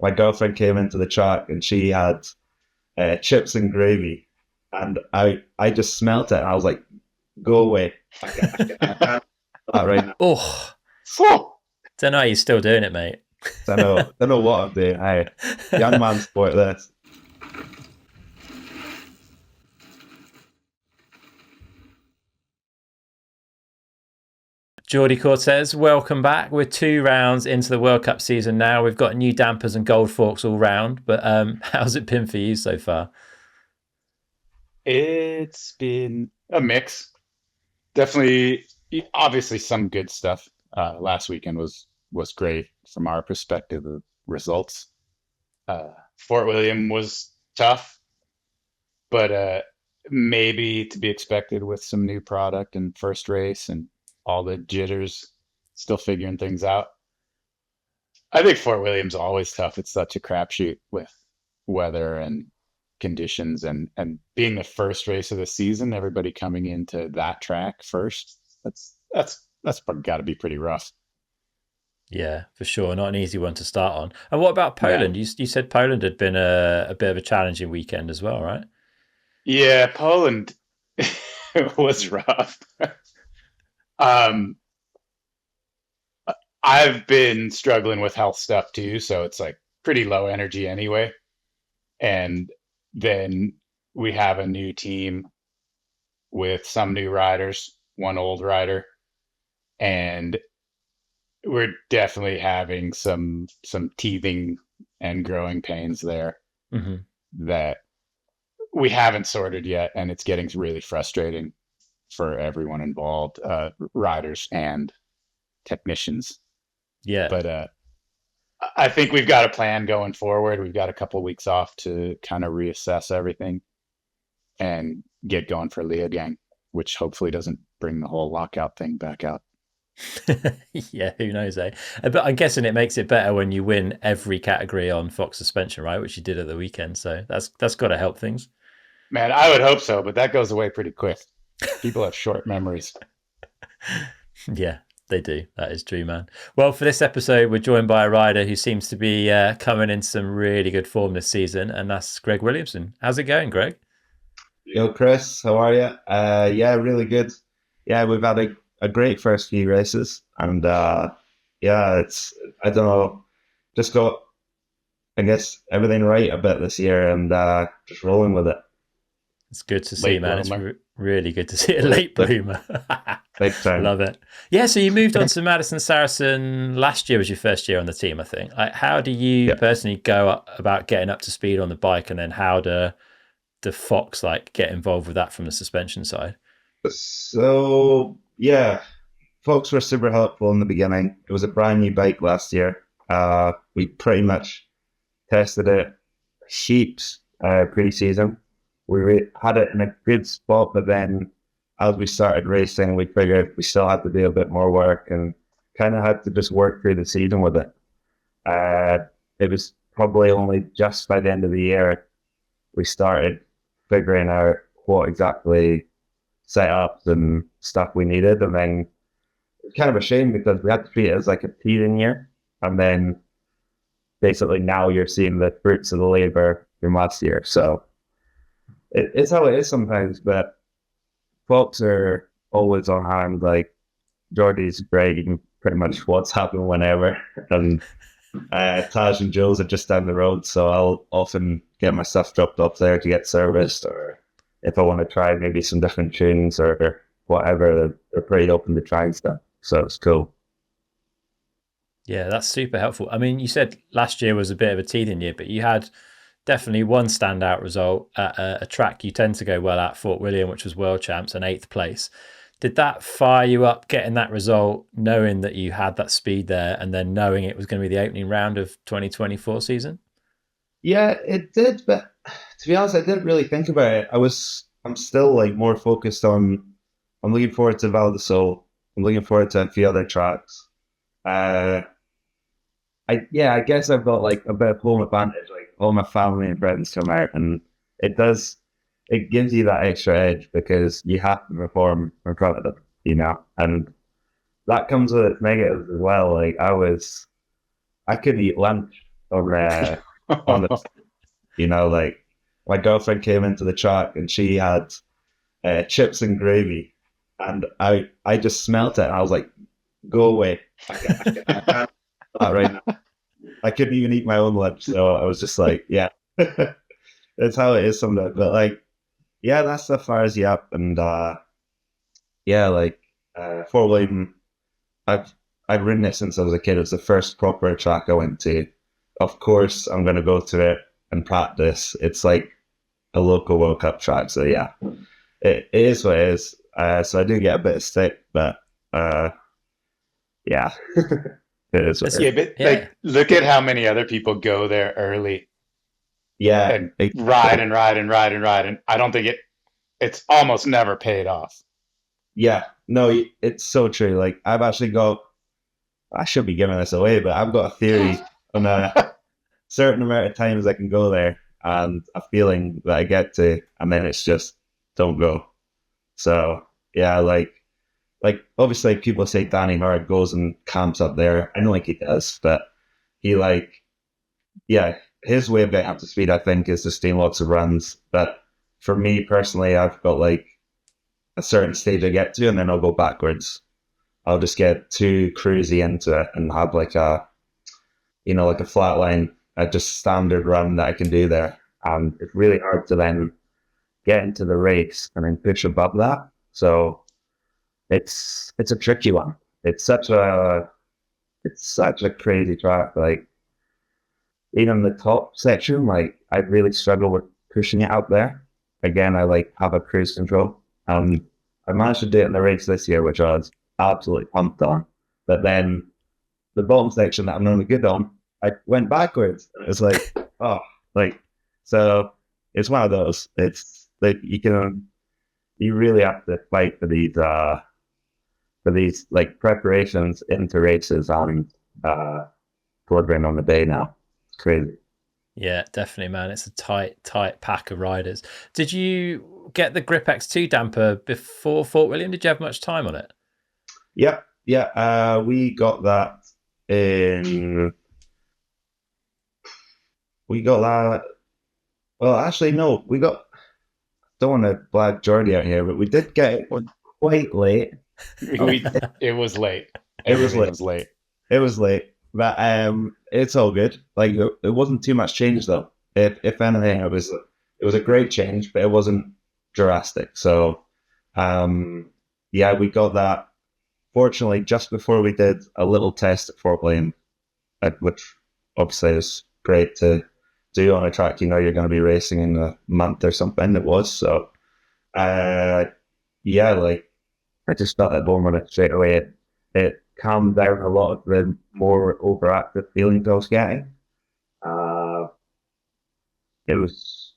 my girlfriend came into the track and she had chips and gravy, and I just smelt it and I was like, "Go away! I can't do that right now." Oh, Phew. don't know how you're still doing it, mate. So I know what I'm doing. Hey, young man sport this. Jordi Cortes, welcome back. We're 2 rounds into the World Cup season now. We've got new dampers and gold forks all round. But how's it been for you so far? It's been a mix. Definitely, obviously, some good stuff. Last weekend was great from our perspective of results. Fort William was tough, but maybe to be expected with some new product and first race and all the jitters, still figuring things out. I think Fort William's always tough. It's such a crapshoot with weather and conditions and being the first race of the season, everybody coming into that track first. That's got to be pretty rough. Yeah, for sure. Not an easy one to start on. And what about Yeah. Poland? You said Poland had been a bit of a challenging weekend as well, right? Yeah, Poland was rough. Um, I've been struggling with health stuff too, so it's like pretty low energy anyway. And then we have a new team with some new riders, one old rider, and we're definitely having some teething and growing pains there Hmm. that we haven't sorted yet, and it's getting really frustrating for everyone involved, riders and technicians. Yeah. But I think we've got a plan going forward. We've got a couple of weeks off to kind of reassess everything and get going for Leogang, which hopefully doesn't bring the whole lockout thing back out. Yeah, who knows, eh? But I'm guessing it makes it better when you win every category on Fox suspension, right? Which you did at the weekend. So that's got to help things. Man, I would hope so, but that goes away pretty quick. People have short memories. Yeah, they do. That is true, man. Well, for this episode, we're joined by a rider who seems to be coming in some really good form this season, and that's Greg Williamson. How's it going, Greg? Yo, Chris, how are you? Yeah, really good. Yeah, we've had a great first few races, and yeah, I don't know, just got I guess everything right a bit this year, and just rolling with it. It's good to see, Late man. It's bloomer. really good to see a late bloomer. Big time. Love it. Yeah, so you moved on to Madison Saracen last year was your first year on the team, I think. Like, how do you Yeah. personally go about getting up to speed on the bike, and then how do the Fox like get involved with that from the suspension side? So yeah, folks were super helpful in the beginning. It was a brand new bike last year. We pretty much tested it heaps pre-season. Had it in a good spot, but then as we started racing, we figured we still had to do a bit more work and kind of had to just work through the season with it. Uh, it was probably only just by the end of the year we started figuring out what exactly setups and stuff we needed, and then it's kind of a shame because we had to treat it as like a teething year, and then basically now you're seeing the fruits of the labor from last year. So it's how it is sometimes, but folks are always on hand. Like Jordy's great. You can pretty much WhatsApp him whenever. And Taj and Jules are just down the road, so I'll often get my stuff dropped off there to get serviced, or if I want to try maybe some different tunes or whatever, they're pretty open to trying stuff. So it's cool. Yeah, that's super helpful. I mean, you said last year was a bit of a teething year, but you had definitely one standout result at a track you tend to go well at, Fort William, which was world champs and 8th place. Did that fire you up getting that result, knowing that you had that speed there, and then knowing it was going to be the opening round of 2024 season? Yeah, it did, but to be honest, I didn't really think about it. I'm still like more focused on. I'm looking forward to Val de Sol. I'm looking forward to a few other tracks. Uh, I guess I've got like a bit of home advantage. Like all my family and friends come out, and it does. It gives you that extra edge because you have to perform in front of them, and that comes with its negatives as well. Like I couldn't eat lunch or on the, like my girlfriend came into the track and she had chips and gravy, and I just smelt it and I was like, go away. I can't not right now. I couldn't even eat my own lunch, so I was just like, yeah. That's how it is sometimes. But like, yeah, that stuff fires you up, and Fort William, I've ridden it since I was a kid. It's the first proper track I went to. Of course, I'm going to go to it and practice. It's like a local World Cup track, so yeah, it is what it is. So I do get a bit of stick, but yeah, it is. What it is. Yeah, but like, look at how many other people go there early. Yeah, and ride, and I don't think it's almost never paid off. Yeah, no, it's so true. Like I should be giving this away, but I've got a theory on a certain amount of times I can go there and a feeling that I get to, and then it's just don't go. So yeah, like obviously people say Danny Hurd goes and camps up there. I don't think he does, but he his way of getting up to speed, I think, is just doing lots of runs. But for me personally, I've got like a certain stage I get to, and then I'll go backwards. I'll just get too cruisy into it and have like a flat line, a just standard run that I can do there. And it's really hard to then get into the race and then push above that. So it's a tricky one. It's such a crazy track. Like, even the top section, like I really struggle with pushing it out there. Again, I have a cruise control. I managed to do it in the race this year, which I was absolutely pumped on. But then the bottom section that I'm normally good on, I went backwards. It's like, so it's one of those. It's like you really have to fight for these like preparations into races and delivering on the day now. Crazy. Yeah, definitely, man. It's a tight pack of riders. Did you get the Grip X2 damper before Fort William? Did you have much time on it? Yeah. We got that in. We got that. Well, actually, no. We got. Don't want to blag Jordi out here, but we did get it quite late. It was late. It was late. But it's all good. Like, it wasn't too much change though. If anything, it was a great change, but it wasn't drastic. So, we got that. Fortunately, just before we did a little test at Fort William, which obviously is great to do on a track you're going to be racing in a month or something. It was so. I just felt at home on it straight away. It calmed down a lot of the more overactive feelings I was getting. It was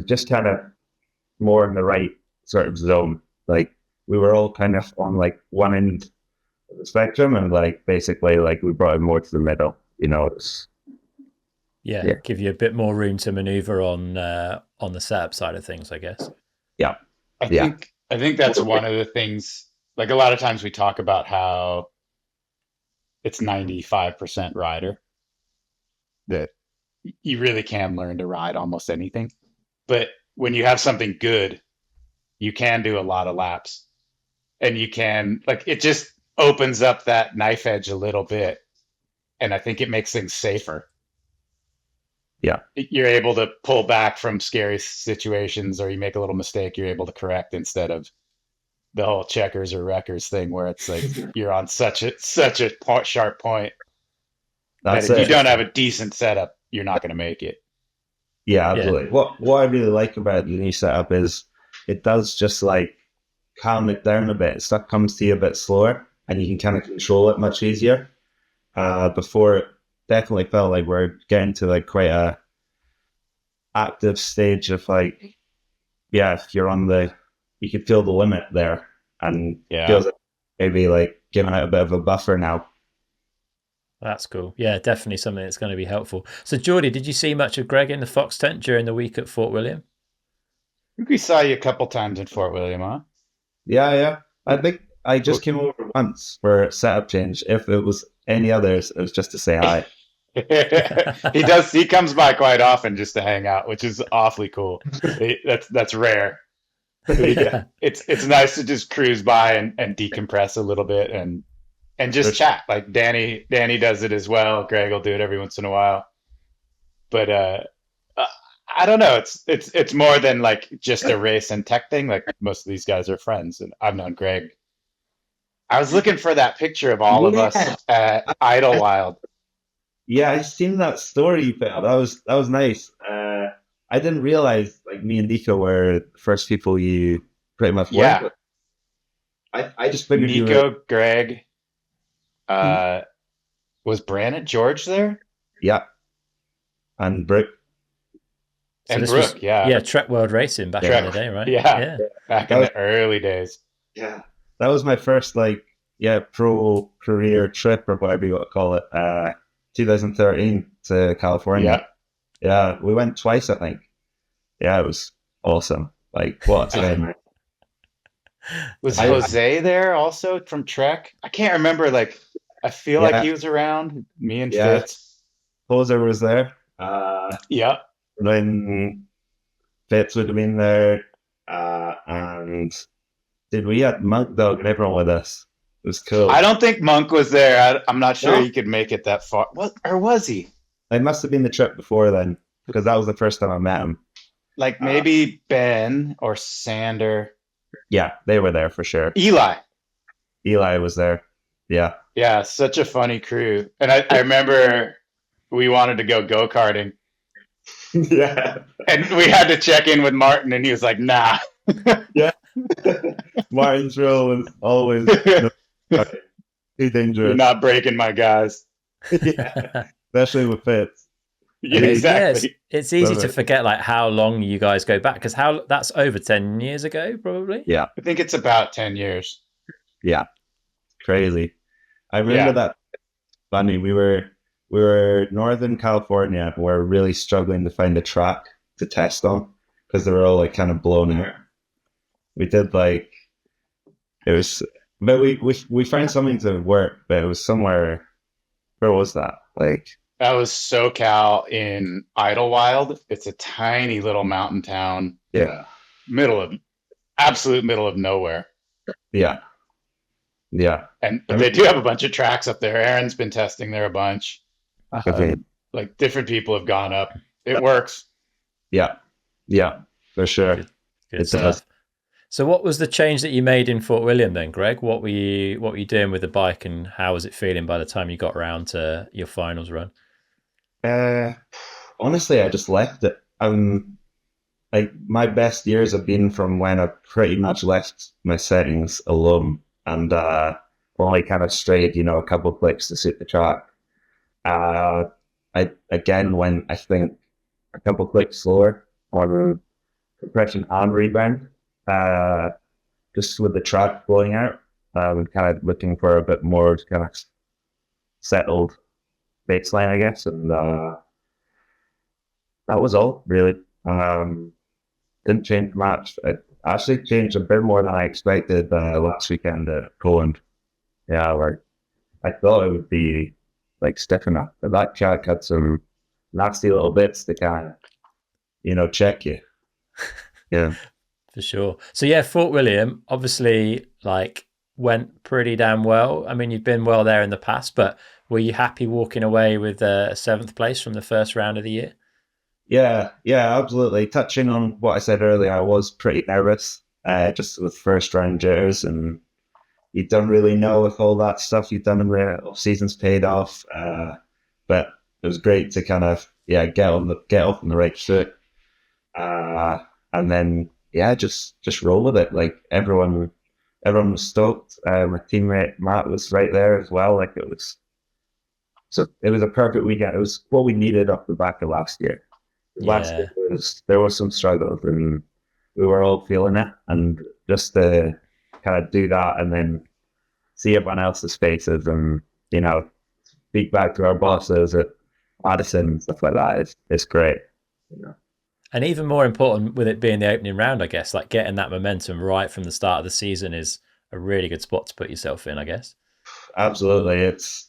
just kind of more in the right sort of zone. Like, we were all kind of on like one end of the spectrum, and like basically like we brought it more to the middle. Give you a bit more room to maneuver on the setup side of things, I guess. Yeah, I think that's one of the things. Like, a lot of times we talk about how it's 95% rider, that you really can learn to ride almost anything. But when you have something good, you can do a lot of laps, and you can, like, it just opens up that knife edge a little bit. And I think it makes things safer. Yeah. You're able to pull back from scary situations, or you make a little mistake, you're able to correct, instead of the whole checkers or wreckers thing where it's like you're on such a sharp point that if you don't have a decent setup, you're not going to make it. Yeah, absolutely. Yeah. What I really like about the new setup is it does just like calm it down a bit. Stuff comes to you a bit slower, and you can kind of control it much easier. Before, it definitely felt like we're getting to like quite a active stage of like, if you're on you can feel the limit there, and feels like maybe like giving it a bit of a buffer now. That's cool. Yeah, definitely something that's going to be helpful. So, Jordi, did you see much of Greg in the Fox tent during the week at Fort William? I think we saw you a couple times in Fort William, huh? Yeah. I think I just came over once for a setup change. If it was any others, it was just to say hi. He comes by quite often just to hang out, which is awfully cool. That's rare. Yeah, It's nice to just cruise by and decompress a little bit and for just sure. chat. Like Danny does it as well. Greg will do it every once in a while. But uh, I don't know. It's more than like just a race and tech thing. Like most of these guys are friends, and I've known Greg. I was looking for that picture of all of us Yeah, at Idlewild. yeah, I seen that story you put up. That was nice. I didn't realize like me and Nico were the first people you pretty much went Yeah, with. I just figured you were. Nico, Greg, uh, was Brandon George there, Yeah, and Brooke. So and this was, Brooke. Yeah, yeah, Trek World Racing back in Yeah, the day, right? yeah, Yeah. back that in was the early days. yeah, that was my first like pro career trip or whatever you want to call it. 2013 to California. Yeah. Yeah, we went twice, I think. Yeah, it was awesome. Like what a time. Was I Jose there also from Trek? I can't remember. Like, I feel like yeah he was around. Me and yeah. Fitz. Poser was there. Yeah. When Fitz would have been there, and did we had Monk Dog and everyone with us? It was I cool. don't think Monk was there. I'm not sure No, he could make it that far. What? Or was he? it must have been the trip before then because that was the first time I met him. Like Uh, maybe Ben or Sander. yeah, they were there for sure. Eli. Eli was there. Yeah, Yeah, such a funny crew. And I remember we wanted to go karting, yeah, and we had to check in with Martin, and he was like, "Nah, yeah. Martin's role was always no, too you're dangerous. not breaking my guys." Yeah, especially with Fitz. Yeah, And And he yeah, exactly. it's easy love to it. forget like how long you guys go back because how that's over 10 years ago, probably. Yeah, I think it's about 10 years. yeah, crazy. I remember Yeah. that funny. We were Northern California. And we're really struggling to find a track to test on because they were all like kind of blown out. We did like it was, but we found something to work, but it was somewhere. Where was that? Like That was SoCal in Idlewild. It's a tiny little mountain town, yeah, middle of absolute middle of nowhere. yeah, yeah. And I but they do have a bunch of tracks up there. Aaron's been testing there a bunch. okay, Like different people have gone up. It works. yeah, yeah, for sure. Good It does. stuff. So what was the change that you made in Fort William then, Greg? What were you doing with the bike and how was it feeling by the time you got around to your finals run? Uh, honestly, I just left it. Like my best years have been from when I pretty much left my settings alone and only kind of strayed, a couple of clicks to suit the track. I again went, I think, a couple of clicks slower on compression and rebound, uh, just with the track blowing out. Kind of looking for a bit more kind of settled baseline, I guess, and that was all really. Didn't change much. It actually changed a bit more than I expected last weekend at Poland. Yeah, where I thought it would be like stiff enough, but that track had some nasty little bits to kind of, check you. Yeah. For sure. So yeah, Fort William obviously like went pretty damn well. I mean, you've been well there in the past, but were you happy walking away with a seventh place from the first round of the year? Yeah, yeah, absolutely. Touching on what I said earlier, I was pretty nervous, just with first round jitters, and you don't really know if all that stuff you've done in the off season's paid off. But it was great to kind of get off on the right foot, and then just roll with it. Like everyone was stoked. My teammate Matt was right there as well. Like it was a perfect weekend. It was what we needed off the back of last year. Last year Yeah, there was some struggles and we were all feeling it, and just to kind of do that and then see everyone else's faces and speak back to our bosses at Madison and stuff like that is great. and even more important with it being the opening round, I guess, like getting that momentum right from the start of the season is a really good spot to put yourself in, I guess. absolutely.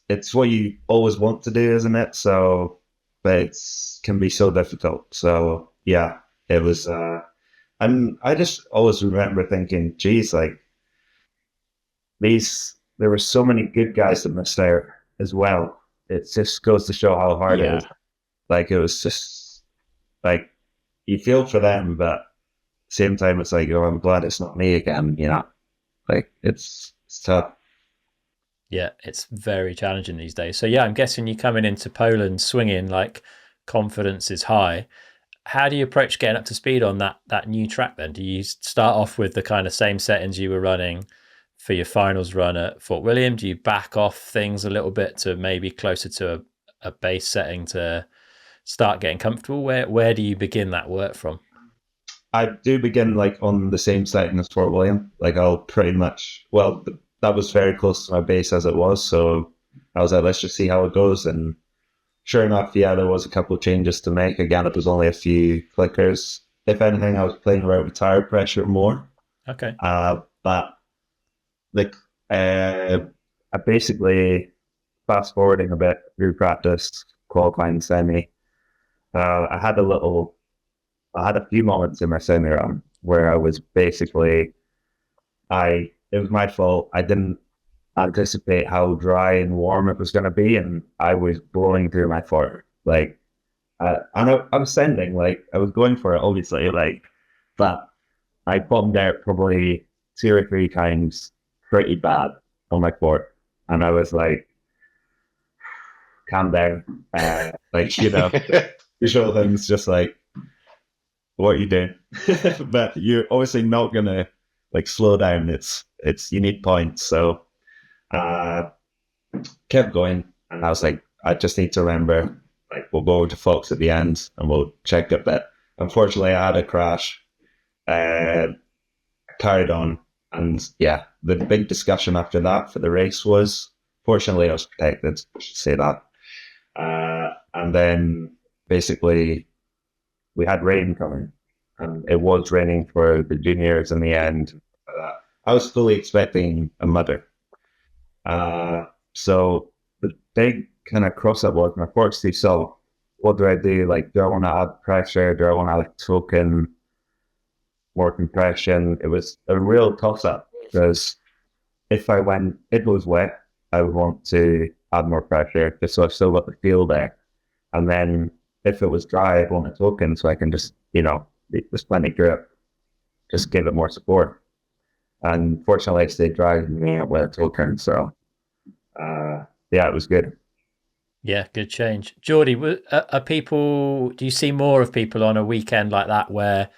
It's what you always want to do, isn't it? So, but it's can be so difficult. So yeah, it was. And I just always remember thinking, geez, like there were so many good guys that missed out as well. It just goes to show how hard it Yeah. is. Like it was just like you feel for them, but same time it's like, oh, I'm glad it's not me again. You know, like it's tough. Yeah, it's very challenging these days. So yeah, I'm guessing you're coming into Poland swinging like confidence is high. How do you approach getting up to speed on that new track then? Do you start off with the kind of same settings you were running for your finals run at Fort William? Do you back off things a little bit to maybe closer to a base setting to start getting comfortable? Where do you begin that work from? I do begin like on the same setting as Fort William. Like I'll pretty much, well, that was very close to my base as it was. So I was like, let's just see how it goes. And sure enough, yeah, there was a couple of changes to make. Again, it was only a few clickers. If anything, I was playing around with tire pressure more. Okay. But like, I basically fast forwarding a bit through practice, qualifying semi. I had I had a few moments in my semi run where I was basically, it was my fault. I didn't anticipate how dry and warm it was going to be, and I was blowing through my fort. Like, I was sending, like, I was going for it, obviously, like, but I bombed out probably 2 or 3 times pretty bad on my fort. And I was like, calm down. Like, usual things just like, what you do. But you're obviously not going to, like, slow down. You need points. So, uh, kept going, and I was like, I just need to remember, like, we'll go over to Fox at the end and we'll check it. But unfortunately, I had a crash, carried on, and yeah, the big discussion after that for the race was, fortunately, I was protected. I should say that. And then basically, we had rain coming, and it was raining for the juniors in the end. I was fully expecting a mutter. So the big kind of cross up was my forks too. So what do I do? Like, do I want to add pressure? Do I want to like token more compression? It was a real toss up because if it was wet, I would want to add more pressure just so I've still got the feel there. And then if it was dry, I'd want a token so I can just, there's plenty of grip, just give it more support. And fortunately, I stayed dry with a token. So, yeah, it was good. Yeah, good change. Jordi, do you see more of people on a weekend like that where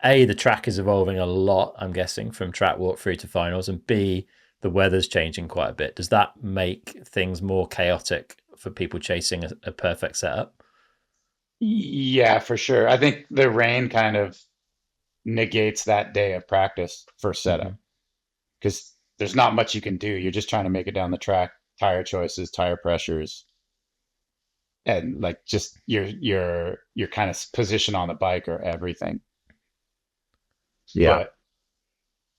A, the track is evolving a lot, I'm guessing, from track walk through to finals, and B, the weather's changing quite a bit? Does that make things more chaotic for people chasing a perfect setup? Yeah, for sure. I think the rain kind of negates that day of practice for setup because there's not much you can do. You're just trying to make it down the track, tire choices, tire pressures, and like just your kind of position on the bike or everything. Yeah. But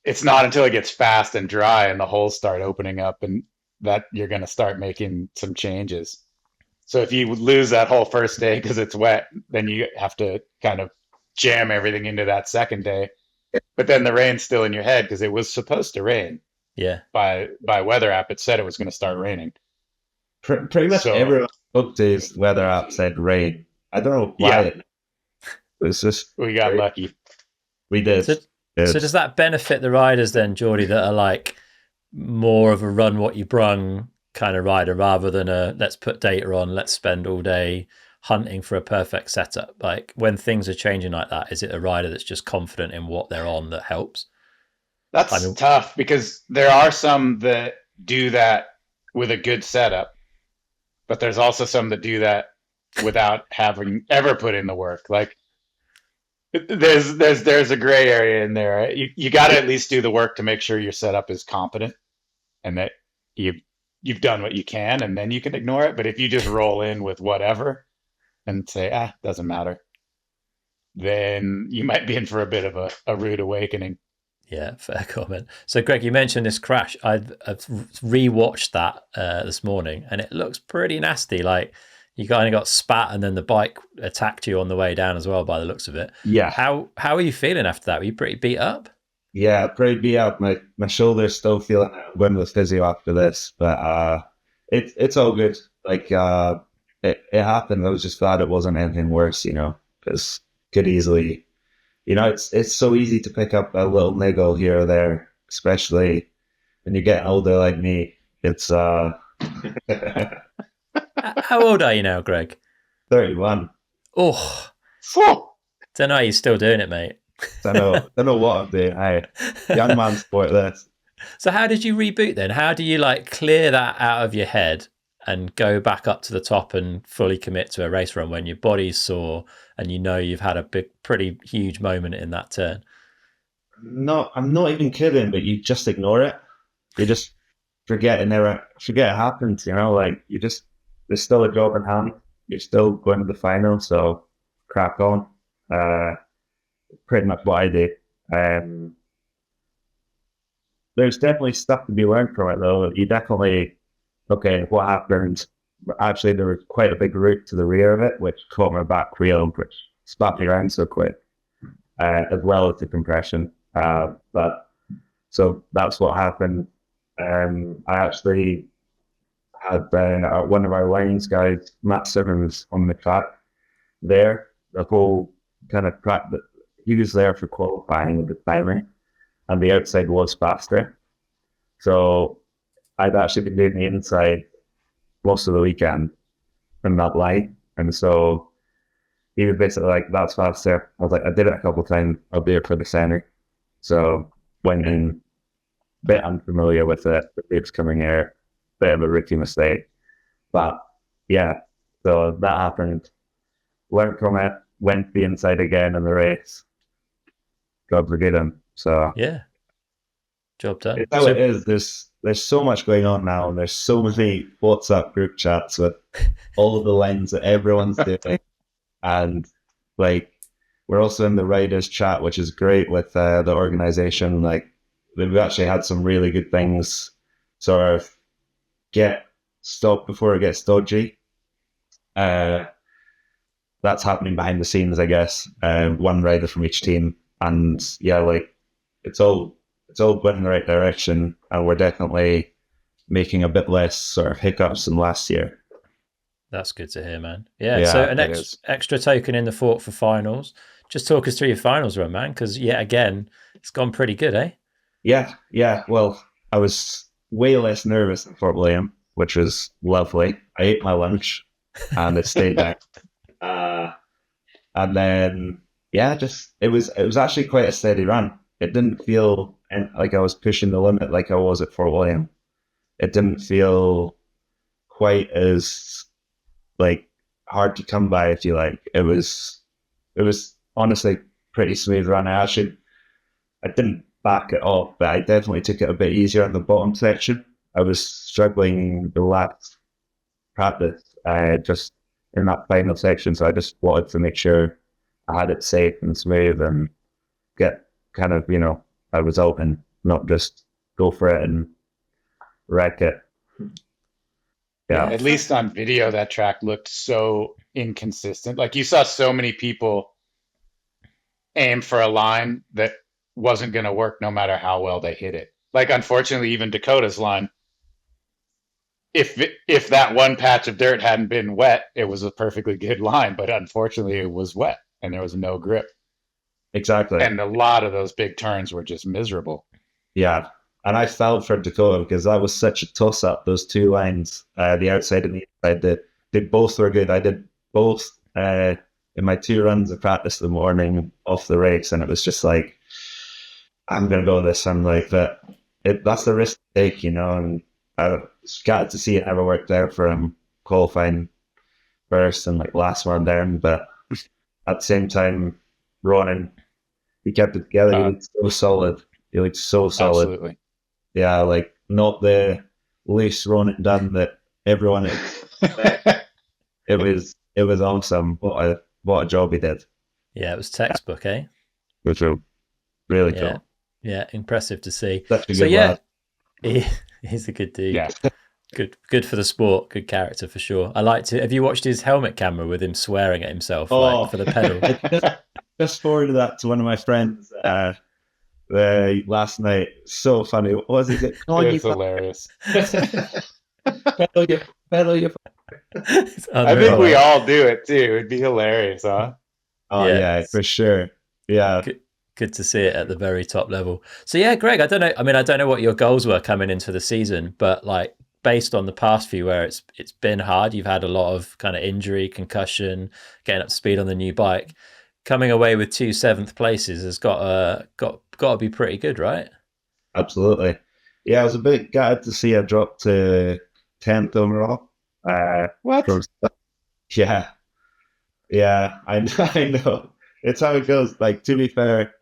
it's not until it gets fast and dry and the holes start opening up and that you're going to start making some changes. So if you lose that whole first day because it's wet, then you have to kind of jam everything into that second day. But then the rain's still in your head because it was supposed to rain. Yeah. By weather app, it said it was going to start raining. Pretty much everyone up to his weather app said rain. I don't know why. Yeah. It was just we got lucky. We did. So does that benefit the riders then, Jordi, that are like more of a run what you brung kind of rider rather than a let's put data on, let's spend all day hunting for a perfect setup? Like when things are changing like that, is it a rider that's just confident in what they're on that helps? That's tough because there are some that do that with a good setup, but there's also some that do that without having ever put in the work. Like there's a gray area in there. You got to at least do the work to make sure your setup is competent and that you've done what you can, and then you can ignore it. But if you just roll in with whatever and say, doesn't matter, then you might be in for a bit of a rude awakening. Yeah, fair comment. So, Greg, you mentioned this crash. I've rewatched that this morning, and it looks pretty nasty. Like you kind of got spat, and then the bike attacked you on the way down as well, by the looks of it. Yeah. How are you feeling after that? Were you pretty beat up? Yeah, pretty beat up. My shoulder's still feeling it. I'm going to the physio after this, but it's all good. Like it happened. I was just glad it wasn't anything worse, because could easily, it's so easy to pick up a little niggle here or there, especially when you get older like me. It's How old are you now, Greg? 31. Oh, don't know how you're still doing it, mate. I don't know what I'm doing. Hey, young man sport this. So how did you reboot then? How do you like clear that out of your head and go back up to the top and fully commit to a race run when your body's sore and you've had a pretty huge moment in that turn? No, I'm not even kidding, but you just ignore it. You just forget it happens, like there's still a job in hand. You're still going to the final, so crack on. Pretty much what I do. There's definitely stuff to be learned from it, though. What happened? Actually, there was quite a big root to the rear of it, which caught my back wheel, which spat me around so quick, as well as the compression. So that's what happened. I actually had one of our lines guys, Matt Simmons, on the track there. The whole kind of track that he was there for qualifying with the timer, and the outside was faster. So I'd actually been doing the inside most of the weekend in that line. And so he was basically like, that's faster. I was like, I did it a couple of times. I'll do it for the center. So went in, a bit unfamiliar with it. The waves coming here, bit of a rookie mistake. But yeah, so that happened. Learned from it, went the inside again in the race. God forgive him. So yeah, job done. It's how it is. There's so much going on now, and there's so many WhatsApp group chats with all of the lines that everyone's doing, and like we're also in the riders chat, which is great with the organization. Like we've actually had some really good things sort of get stopped before it gets dodgy. That's happening behind the scenes, I guess. One rider from each team, and yeah, like it's all going in the right direction, and we're definitely making a bit less sort of hiccups than last year. That's good to hear, man. Yeah, so an extra token in the fort for finals. Just talk us through your finals run, man, because yet again, it's gone pretty good, eh? Yeah. Well, I was way less nervous than Fort William, which was lovely. I ate my lunch, and it stayed there. And then, it was actually quite a steady run. It didn't feel like I was pushing the limit like I was at Fort William. It didn't feel quite as like hard to come by, if you like. It was honestly pretty smooth run. I didn't back it off, but I definitely took it a bit easier on the bottom section. I was struggling the last practice, just in that final section, so I just wanted to make sure I had it safe and smooth and get kind of, a result and not just go for it and wreck it. Yeah. At least on video, that track looked so inconsistent. Like you saw so many people aim for a line that wasn't going to work no matter how well they hit it. Like, unfortunately, even Dakota's line, if that one patch of dirt hadn't been wet, it was a perfectly good line. But unfortunately, it was wet and there was no grip. Exactly. And a lot of those big turns were just miserable. Yeah. And I felt for Dakota because that was such a toss-up, those two lines, the outside and the inside. They both were good. I did both in my 2 runs of practice in the morning off the race, and it was just like, I'm going to go this. I'm like, that's the risk to take, and I got to see it never worked out for him qualifying first and like last one down. But at the same time, Ronan, he kept it together. He looked so solid. He looked so solid. Absolutely. Yeah, like not the loose Ronan Dunn that everyone expected. It was awesome. What a job he did. Yeah, it was textbook, eh? Which was really cool. Yeah, impressive to see. Such a So good yeah, lad. he's a good dude. Yeah. Good for the sport. Good character for sure. I like to. Have you watched his helmet camera with him swearing at himself Oh, like for the pedal? just forwarded that to one of my friends last night. So funny. What was it? It's hilarious. Pedal you, pedal you. It's I think unreal. we all do it too. It'd be hilarious, huh? Oh yeah, for sure. Yeah. Good to see it at the very top level. So yeah, Greg, I don't know. I mean, I don't know what your goals were coming into the season, but like based on the past few where it's been hard, you've had a lot of kind of injury, concussion, getting up to speed on the new bike. Coming away with 2 7th places has got to be pretty good, right? Absolutely. Yeah, I was a bit gutted to see I drop to 10th overall. What? Yeah. Yeah, I know. It's how it goes. Like, to be fair,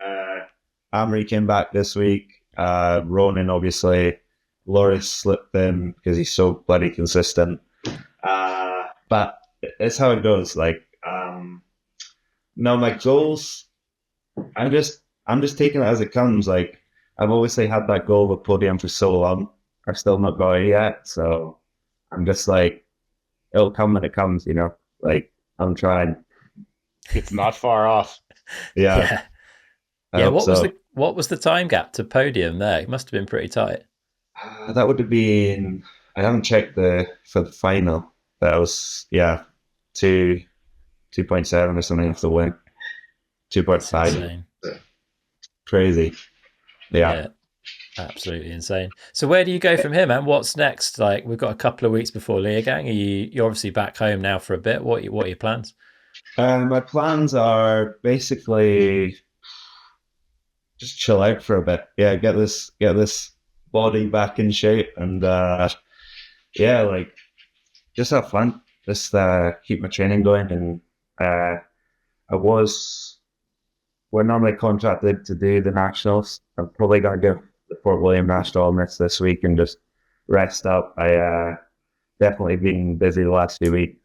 Amory came back this week. Ronan, obviously. Loris slipped in because he's so bloody consistent. But it's how it goes. Like, no, my goals, I'm just taking it as it comes. Like, I've obviously had that goal of a podium for so long. I've still not got it yet. So I'm just like, it'll come when it comes, you know? Like, I'm trying. It's not far off. Yeah. Yeah. What was the time gap to podium there? It must have been pretty tight. That would have been, I haven't checked for the final. That was 2.7 or something off the win. 2.5. Crazy. Yeah. Absolutely insane. So where do you go from here, man? What's next? Like, we've got a couple of weeks before Leogang. You're obviously back home now for a bit. What are your plans? My plans are basically just chill out for a bit. Yeah, get this body back in shape and like just have fun. Just keep my training going. And we're normally contracted to do the nationals. I'm probably gonna give the Fort William National a miss this week and just rest up. I definitely been busy the last few weeks.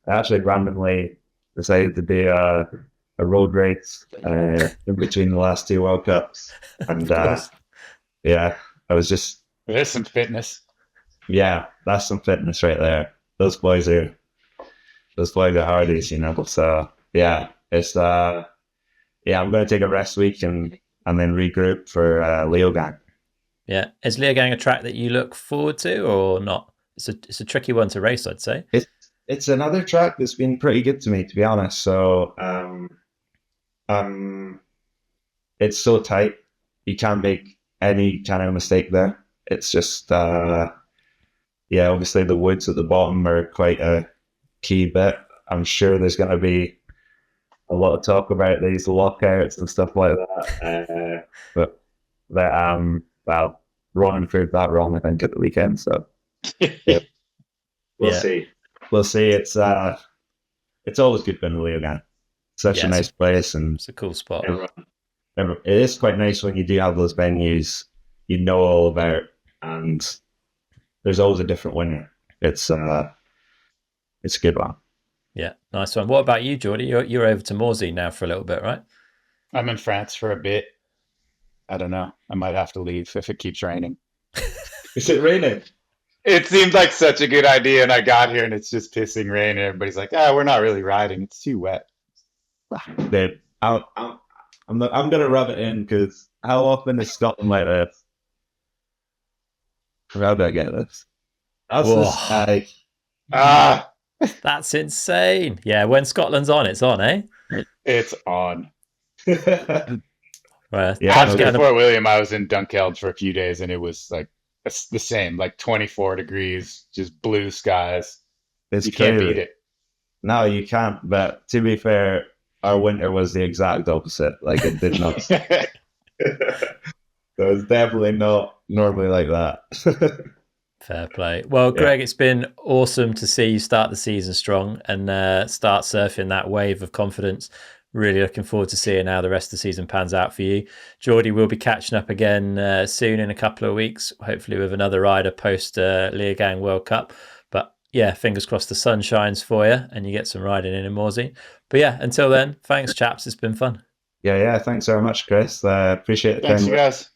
I actually randomly decided to do a road race in between the last 2 World Cups, and I was just there's some fitness. Yeah, that's some fitness right there. Those boys are hardies, you know. So it's I'm going to take a rest week and then regroup for Leogang. Yeah, is Leogang a track that you look forward to or not? It's a tricky one to race, I'd say. It's another track that's been pretty good to me, to be honest. So it's so tight, you can't make any kind of mistake there. It's just obviously the woods at the bottom are quite a key bit. I'm sure there's going to be a lot of talk about these lockouts and stuff like that. But Ronan proved that wrong, I think, at the weekend. So we'll see. We'll see. It's always good being in Leogang. Such a nice place, and it's a cool spot. It is quite nice when you do have those venues you know all about, and there's always a different winner. It's a good one. Yeah, nice one. What about you, Jordi? You're over to Morsey now for a little bit, right? I'm in France for a bit. I don't know. I might have to leave if it keeps raining. Is it raining? It seemed like such a good idea, and I got here and it's just pissing rain, and everybody's like, we're not really riding. It's too wet. Dude, I'm gonna rub it in, because how often is Scotland like this? How do I get this? That's insane. Yeah, when Scotland's on, it's on, eh? It's on. Right. After Fort William, I was in Dunkeld for a few days, and it was like the same, like 24 degrees, just blue skies. You can't beat it. No, you can't. But to be fair, our winter was the exact opposite. Like, it did not. So it's definitely not normally like that. Fair play. Well, Greg, it's been awesome to see you start the season strong and start surfing that wave of confidence. Really looking forward to seeing how the rest of the season pans out for you. Jordi, we'll be catching up again soon in a couple of weeks, hopefully with another rider post Leogang World Cup. But yeah, fingers crossed the sun shines for you and you get some riding in Morsey. But yeah, until then, thanks chaps. It's been fun. Yeah. Thanks very much, Chris. Appreciate the Thanks, time. you guys.